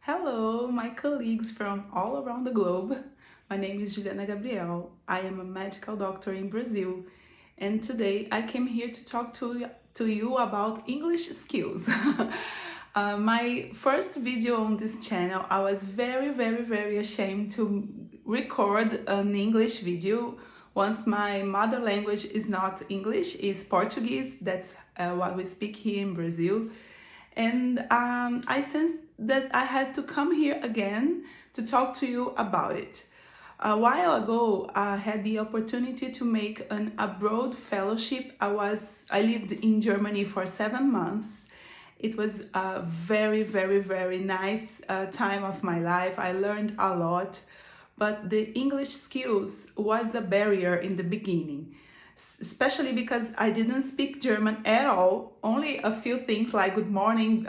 Hello, my colleagues from all around the globe. My name is Juliana Gabriel. I am a medical doctor in Brazil, and today I came here to talk to you about English skills. My first video on this channel, I was very ashamed to record an English video once my mother language is not English, is Portuguese. That's what we speak here in Brazil. And I sensed that I had to come here again to talk to you about it. A while ago, I had the opportunity to make an abroad fellowship. I lived in Germany for 7 months. It was a very nice time of my life. I learned a lot, but the English skills was a barrier in the beginning, especially because I didn't speak German at all. Only a few things like good morning,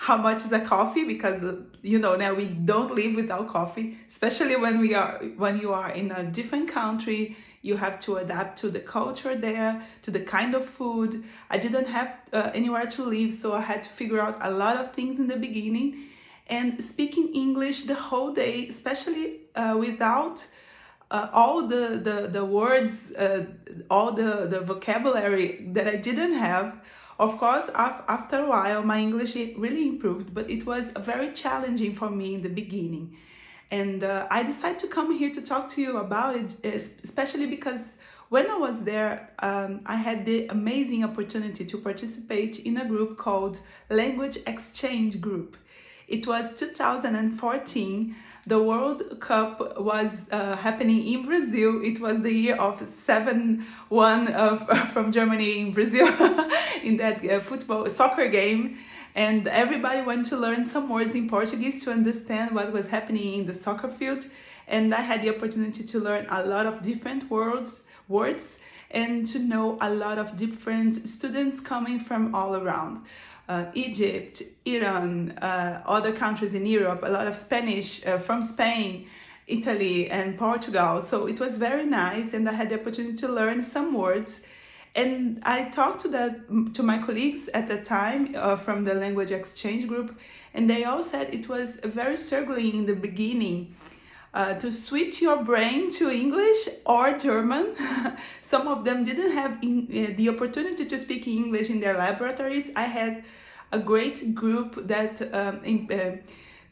how much is a coffee, because now we don't live without coffee, especially when you are in a different country. You have to adapt to the culture there, to the kind of food. I didn't have anywhere to live, so I had to figure out a lot of things in the beginning. And speaking English the whole day, especially without all the words, all the vocabulary that I didn't have. Of course, after a while, my English really improved, but it was very challenging for me in the beginning. And I decided to come here to talk to you about it, especially because when I was there, I had the amazing opportunity to participate in a group called Language Exchange Group. It was 2014. The World Cup was happening in Brazil. It was the year of 7-1 from Germany in Brazil in that soccer game. And everybody went to learn some words in Portuguese to understand what was happening in the soccer field. And I had the opportunity to learn a lot of different words and to know a lot of different students coming from all around. Egypt, Iran, other countries in Europe, a lot of Spanish from Spain, Italy, and Portugal. So it was very nice, and I had the opportunity to learn some words. And I talked to my colleagues at the time from the language exchange group, and they all said it was very struggling in the beginning to switch your brain to English or German. Some of them didn't have the opportunity to speak English in their laboratories. I had a great group that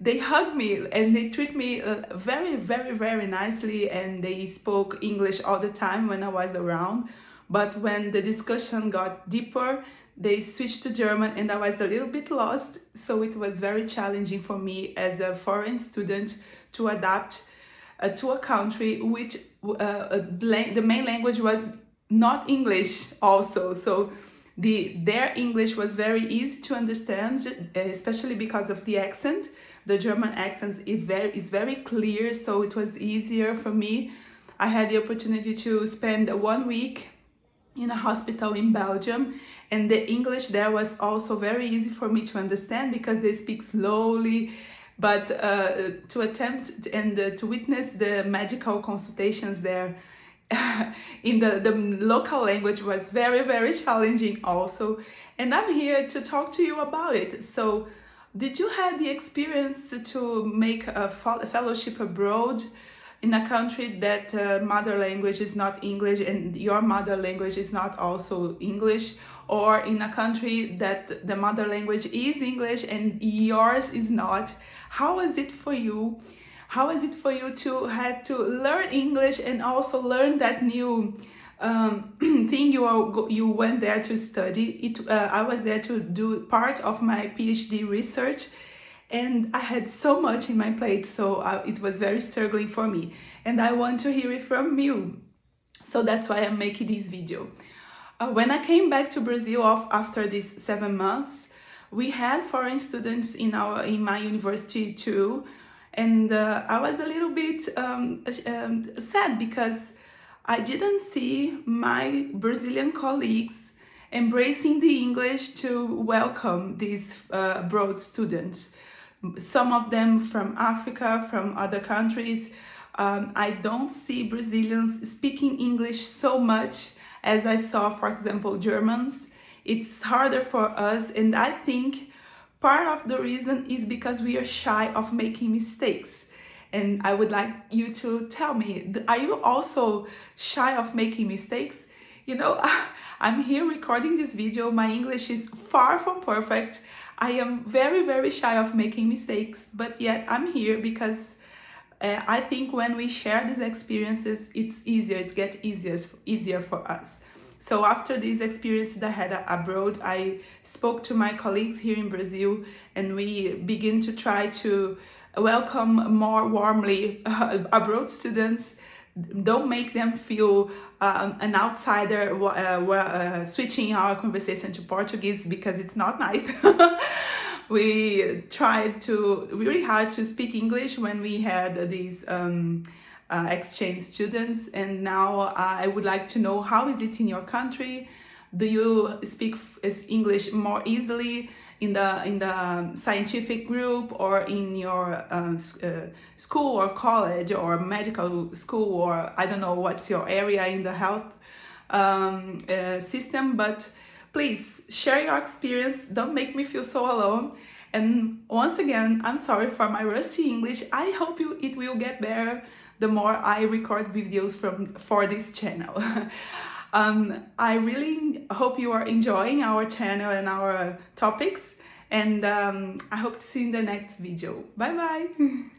they hugged me and they treat me very nicely, and they spoke English all the time when I was around. But when the discussion got deeper, they switched to German, and I was a little bit lost. So it was very challenging for me as a foreign student to adapt to a country which the main language was not English also. So their English was very easy to understand, especially because of the accent. The German accent is very clear, so it was easier for me. I had the opportunity to spend 1 week in a hospital in Belgium, and the English there was also very easy for me to understand because they speak slowly. But to attempt and to witness the medical consultations there in the local language was very challenging also. And I'm here to talk to you about it. So did you have the experience to make a fellowship abroad in a country that mother language is not English and your mother language is not also English, or in a country that the mother language is English and yours is not? How is it for you? How is it for you to have to learn English and also learn that new thing you went there to study? I was there to do part of my PhD research, and I had so much in my plate, so it was very struggling for me. And I want to hear it from you. So that's why I'm making this video. When I came back to Brazil after these 7 months, we had foreign students in my university too, and I was a little bit sad because I didn't see my Brazilian colleagues embracing the English to welcome these abroad students. Some of them from Africa, from other countries. I don't see Brazilians speaking English so much as I saw, for example, Germans. It's harder for us, and I think Part of the reason is because we are shy of making mistakes. And I would like you to tell me, are you also shy of making mistakes? You know, I'm here recording this video. My English is far from perfect. I am very, very shy of making mistakes, but yet I'm here because I think when we share these experiences, it's easier, it gets easier for us. So after this experience that I had abroad, I spoke to my colleagues here in Brazil, and we begin to try to welcome more warmly abroad students. Don't make them feel an outsider switching our conversation to Portuguese, because it's not nice. We tried to really hard to speak English when we had these exchange students, and now I would like to know, how is it in your country? Do you speak English more easily in the scientific group, or in your school or college or medical school, or I don't know what's your area in the health system? But please share your experience. Don't make me feel so alone. And once again, I'm sorry for my rusty English. I hope it will get better the more I record videos for this channel. I really hope you are enjoying our channel and our topics, and I hope to see you in the next video. Bye bye!